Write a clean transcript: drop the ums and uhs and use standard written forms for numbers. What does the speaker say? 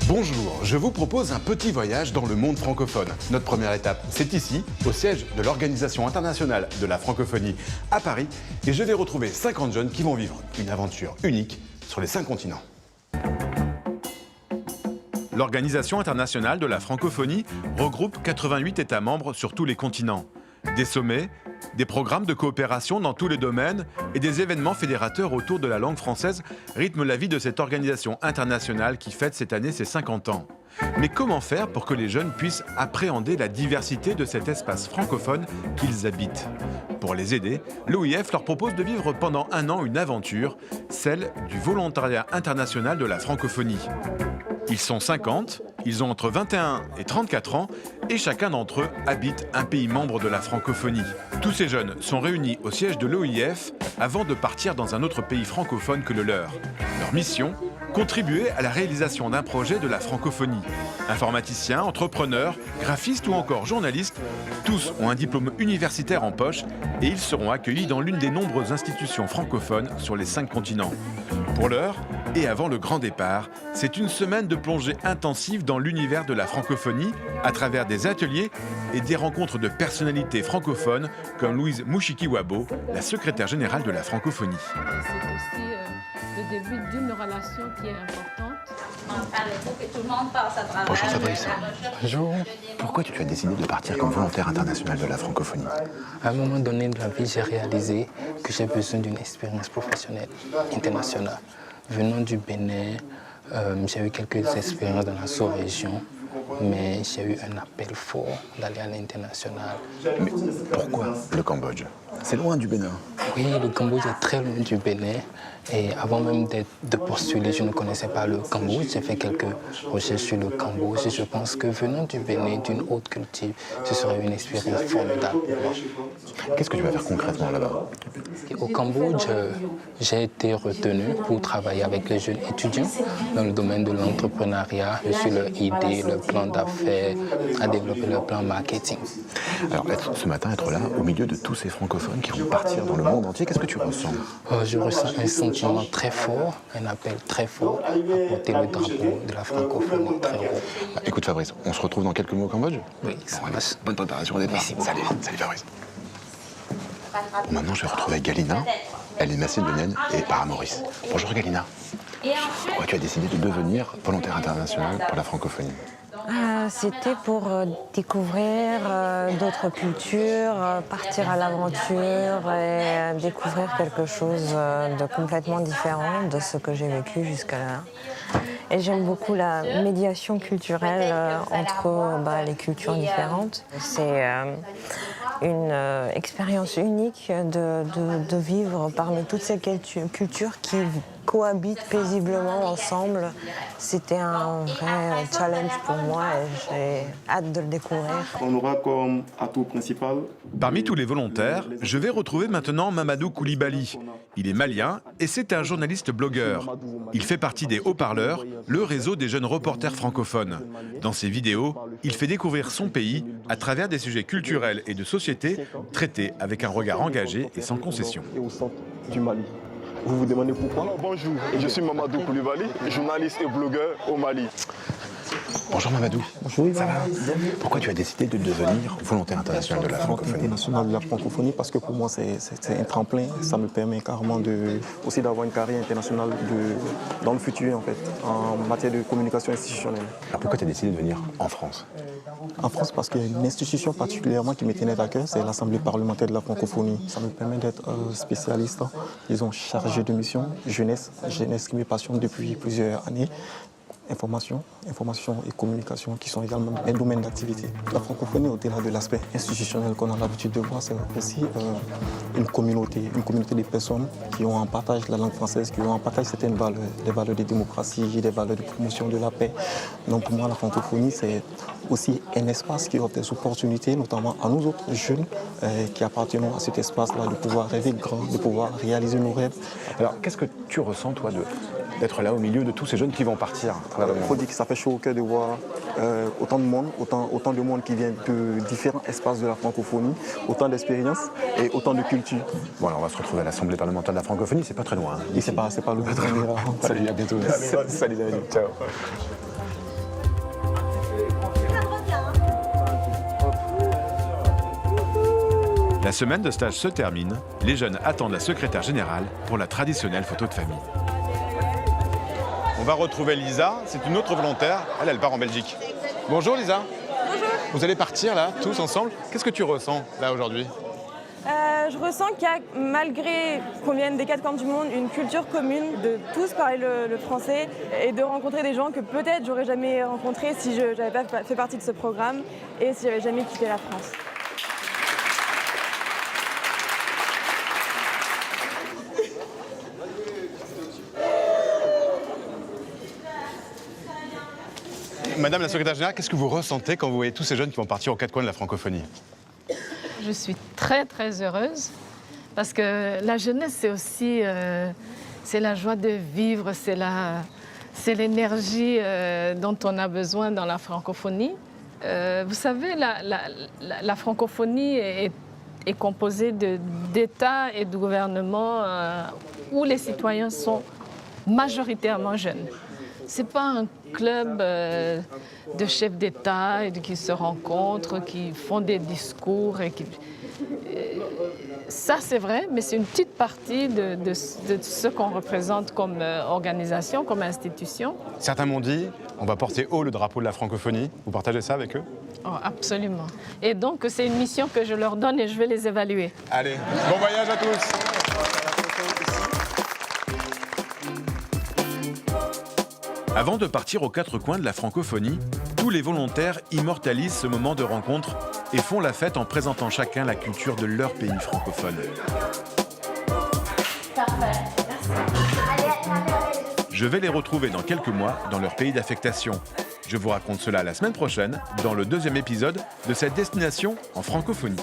Bonjour, je vous propose un petit voyage dans le monde francophone. Notre première étape, c'est ici, au siège de l'Organisation internationale de la francophonie à Paris, et je vais retrouver 50 jeunes qui vont vivre une aventure unique sur les 5 continents. L'Organisation internationale de la francophonie regroupe 88 États membres sur tous les continents. Des sommets, des programmes de coopération dans tous les domaines et des événements fédérateurs autour de la langue française rythment la vie de cette organisation internationale qui fête cette année ses 50 ans. Mais comment faire pour que les jeunes puissent appréhender la diversité de cet espace francophone qu'ils habitent? Pour les aider, l'OIF leur propose de vivre pendant un an une aventure, celle du volontariat international de la francophonie. Ils sont 50, ils ont entre 21 et 34 ans et chacun d'entre eux habite un pays membre de la francophonie. Tous ces jeunes sont réunis au siège de l'OIF avant de partir dans un autre pays francophone que le leur. Leur mission ? Contribuer à la réalisation d'un projet de la francophonie. Informaticiens, entrepreneurs, graphistes ou encore journalistes, tous ont un diplôme universitaire en poche et ils seront accueillis dans l'une des nombreuses institutions francophones sur les 5 continents. Pour l'heure, et avant le grand départ, c'est une semaine de plongée intensive dans l'univers de la francophonie à travers des ateliers et des rencontres de personnalités francophones comme Louise Mouchiki-Wabo, la secrétaire générale de la francophonie. C'est aussi le début d'une relation qui est importante. Bonjour Fabrice. Bonjour. Pourquoi tu as décidé de partir comme volontaire international de la francophonie? À un moment donné de la vie, j'ai réalisé que j'ai besoin d'une expérience professionnelle internationale. Venant du Bénin, j'ai eu quelques expériences dans la sous-région, mais j'ai eu un appel fort d'aller à l'international. Mais pourquoi le Cambodge? C'est loin du Bénin. Oui, le Cambodge est très loin du Bénin. Et avant même de postuler, je ne connaissais pas le Cambodge. J'ai fait quelques recherches sur le Cambodge et je pense que venant du Bénin, d'une haute culture, ce serait une expérience formidable. Qu'est-ce que tu vas faire concrètement là-bas? Au Cambodge, j'ai été retenu pour travailler avec les jeunes étudiants dans le domaine de l'entrepreneuriat. Je suis leur idée, leur plan d'affaires, à développer leur plan marketing. Alors ce matin, être là, au milieu de tous ces francophones qui vont partir dans le monde entier, qu'est-ce que tu ressens? Je ressens un sentiment très fort, un appel très fort à porter le drapeau de la francophonie très haut. Écoute Fabrice, on se retrouve dans quelques mois au Cambodge? Oui, ça marche. Bonne préparation au départ. Salut Fabrice. Bon, maintenant, je vais retrouver Galina. Elle est macédonienne et para-maurice. Bonjour Galina. Pourquoi tu as décidé de devenir volontaire international pour la francophonie? C'était pour découvrir d'autres cultures, partir à l'aventure et découvrir quelque chose de complètement différent de ce que j'ai vécu jusqu'à là. Et j'aime beaucoup la médiation culturelle entre les cultures différentes. C'est une expérience unique de vivre parmi toutes ces cultures qui cohabitent paisiblement ensemble. C'était un vrai challenge pour moi et j'ai hâte de le découvrir. On aura comme atout principal... Parmi tous les volontaires, je vais retrouver maintenant Mamadou Koulibaly. Il est malien et c'est un journaliste blogueur. Il fait partie des Haut-Parleurs, le réseau des jeunes reporters francophones. Dans ses vidéos, il fait découvrir son pays à travers des sujets culturels et de société traités avec un regard engagé et sans concession. Du Mali. Vous vous demandez pourquoi? Alors, bonjour, je suis Mamadou Koulibaly, journaliste et blogueur au Mali. Bonjour Mamadou. Bonjour. Ça va? Pourquoi tu as décidé de devenir volontaire international de la francophonie? International de la francophonie parce que pour moi c'est un tremplin, ça me permet carrément aussi d'avoir une carrière internationale dans le futur en fait, en matière de communication institutionnelle. Alors pourquoi tu as décidé de venir en France? En France parce qu'il y a une institution particulièrement qui me tenait à cœur, c'est l'Assemblée parlementaire de la francophonie. Ça me permet d'être spécialiste, disons chargé de mission jeunesse qui me passionne depuis plusieurs années. information et communication qui sont également mes domaines d'activité. La francophonie, au-delà de l'aspect institutionnel qu'on a l'habitude de voir, c'est aussi une communauté des personnes qui ont en partage la langue française, qui ont en partage certaines valeurs, des valeurs de démocratie, des valeurs de promotion de la paix. Donc pour moi, la francophonie, c'est aussi un espace qui offre des opportunités, notamment à nous autres jeunes qui appartenons à cet espace-là, de pouvoir rêver grand, de pouvoir réaliser nos rêves. Alors, qu'est-ce que tu ressens, toi, d'être là au milieu de tous ces jeunes qui vont partir à travers le monde? Il faut dire que ça fait chaud au cœur de voir autant de monde, autant de monde qui vient de différents espaces de la francophonie, autant d'expériences et autant de cultures. Bon, alors on va se retrouver à l'Assemblée parlementaire de la francophonie, c'est pas très loin. Et c'est pas le but. Salut, à bientôt. Salut, les amis. Ciao. La semaine de stage se termine, les jeunes attendent la secrétaire générale pour la traditionnelle photo de famille. On va retrouver Lisa, c'est une autre volontaire, elle part en Belgique. Bonjour Lisa. Bonjour. Vous allez partir là, tous ensemble. Qu'est-ce que tu ressens là aujourd'hui? Je ressens qu'il y a, malgré qu'on vienne des quatre coins du monde, une culture commune de tous parler le français et de rencontrer des gens que peut-être j'aurais jamais rencontrés si je n'avais pas fait partie de ce programme et si j'avais jamais quitté la France. Madame la secrétaire générale, qu'est-ce que vous ressentez quand vous voyez tous ces jeunes qui vont partir aux quatre coins de la francophonie? Je suis très, très heureuse parce que la jeunesse, c'est aussi c'est la joie de vivre, c'est l'énergie dont on a besoin dans la francophonie. Vous savez, la francophonie est composée d'États et de gouvernements où les citoyens sont majoritairement jeunes. Ce n'est pas un club de chefs d'État qui se rencontrent, qui font des discours. Ça, c'est vrai, mais c'est une petite partie de ce qu'on représente comme organisation, comme institution. Certains m'ont dit, on va porter haut le drapeau de la francophonie. Vous partagez ça avec eux? Oh, absolument. Et donc, c'est une mission que je leur donne et je vais les évaluer. Allez, bon voyage à tous. Avant de partir aux quatre coins de la francophonie, tous les volontaires immortalisent ce moment de rencontre et font la fête en présentant chacun la culture de leur pays francophone. Je vais les retrouver dans quelques mois dans leur pays d'affectation. Je vous raconte cela la semaine prochaine dans le deuxième épisode de cette destination en francophonie.